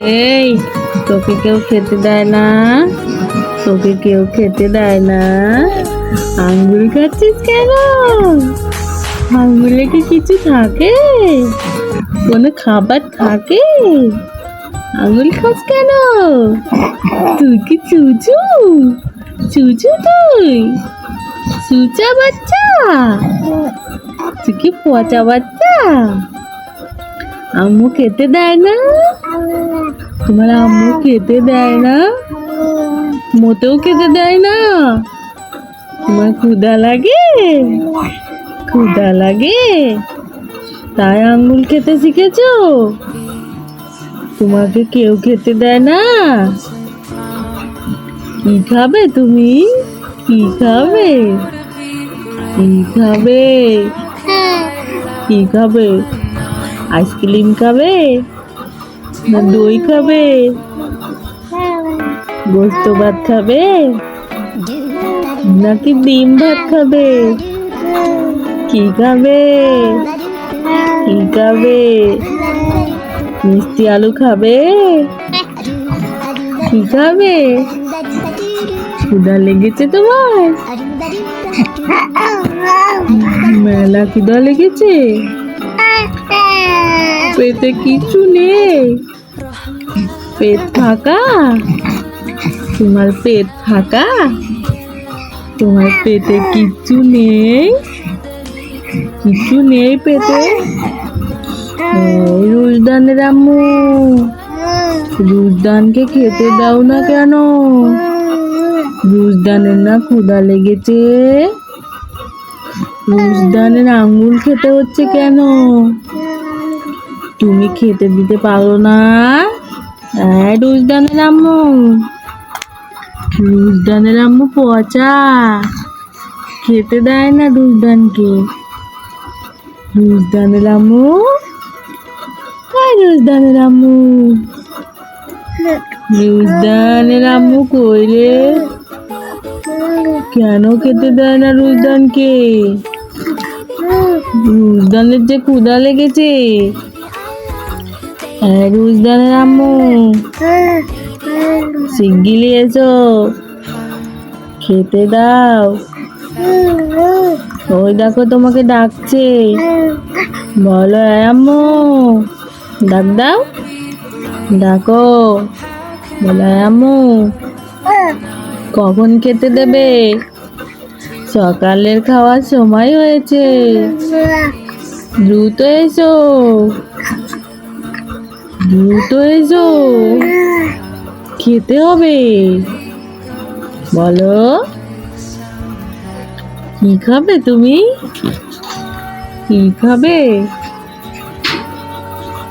এই, তোকে কেউ খেতে দেয় না? তোকে কেউ খেতে দেয় না? আঙ্গুল খাচ্ছিস কেন? আঙ্গুলে কি কিছু থাকে? কোনো খাবার থাকে? আঙ্গুল খাস কেন? তুই কি চুচু? চুচু তুই? চুচা বাচ্চা? তুই কি পচা বাচ্চা? আম্মু খেতে দেয় না? তোমার আম্মু খেতে দেয় না? মোটেও খেতে দেয় না? তোমার ক্ষুধা লাগে? ক্ষুধা লাগে তাই আঙ্গুল খেতে শিখেছো? তোমাকে কেউ খেতে দেয় না? কি খাবে তুমি? কি খাবে? কি খাবে? কি খাবে? আইসক্রিম খাবে না দই খাবে? গোস্ত ভাত খাবে নাকি ডিম ভাত খাবে? কি খাবে? কি খাবে? মিষ্টি আলু খাবে? কি খাবে? ক্ষুধা লেগেছে তোমার? মেলা ক্ষুধা লেগেছে? পেটে কিছু নেই? পেট ফাঁকা? তোমার পেট ফাঁকা? তোমার পেটে কিচ্ছু নেই? কিছু নেই পেটে? রুশদানের আম্মু, রুশদানকে খেতে দাও না কেন? রুশদানের না ক্ষুধা লেগেছে? রুশদানের আঙ্গুল খেতে হচ্ছে কেন? তুমি খেতে দিতে পারো না? রুশদানের আম্মু, রুশদানের আম্মু পচা, খেতে দেয় না রুশদানকে। রুশদানের আম্মু, রুশদানের আম্মু, রুশদানের আম্মু কই রে? কেন খেতে দেয় না রুশদানকে? রুশদানের যে ক্ষুধা লেগেছে। রুশদানের আম্মু, শিগগিরই এসো, খেতে দাও। ওই দেখো তোমাকে ডাকছে, বলো আম্মু, ডাক দাও, ডাকো, বলো আম্মু কখন খেতে দেবে? সকালের খাওয়ার সময় হয়েছে, দ্রুত এসো, দ্রুত এসো, খেতে হবে। বলো কি খাবে তুমি? কি খাবে?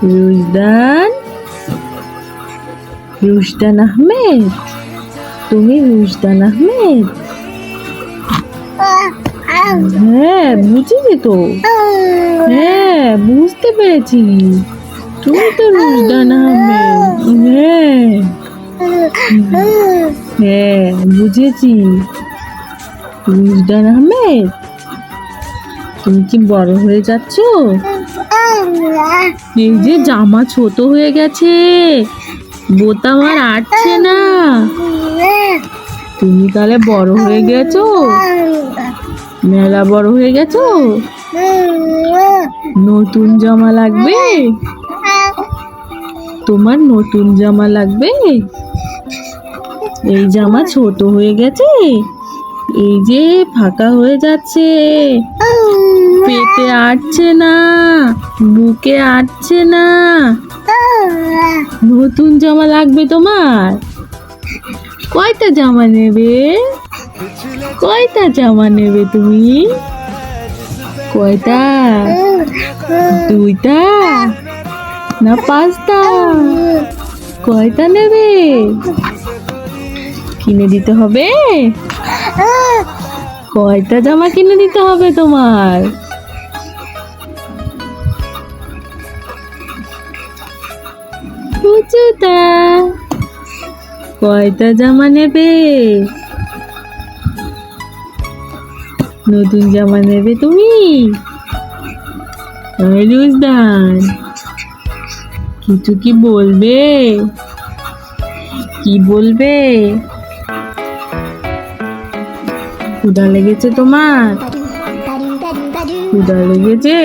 রুশদান, রুশদান আহমেদ, তুমি রুশদান আহমেদ? হ্যাঁ বুঝেছি তো, হ্যাঁ বুঝতে পেরেছি, তুমি তো রুশদান আহমেদ। হ্যাঁ হ্যাঁ বুঝেছি, রুশদান আহমেদ। তুমি কি বড় হয়ে যাচ্ছ? এই যে জামা ছোট হয়ে গেছে, বোতাম আর আটছে না, তুমি তাহলে বড় হয়ে গেছো? মেলা বড় হয়ে গেছো? নতুন জামা লাগবে? তোমার নতুন জামা লাগবে? এই জামা ছোট হয়ে গেছে, এই যে ফাঁকা হয়ে যাচ্ছে, পেটে আটছে না, বুকে আটছে না, নতুন জামা লাগবে তোমার? কয়টা জামা নেবে? কয়টা জামা নেবে তুমি? কয়টা? দুইটা না পাঁচটা? কয়টা নেবে? কিনে দিতে হবে? কয়টা জামা কিনে দিতে হবে তোমার? পুচুটা, কয়টা জামা নেবে? নতুন জামা নেবে তুমি? রুশদান, কিছু কি বলবে? কি বলবে? ক্ষুধা লেগেছে তোমার? ক্ষুধা লেগেছে?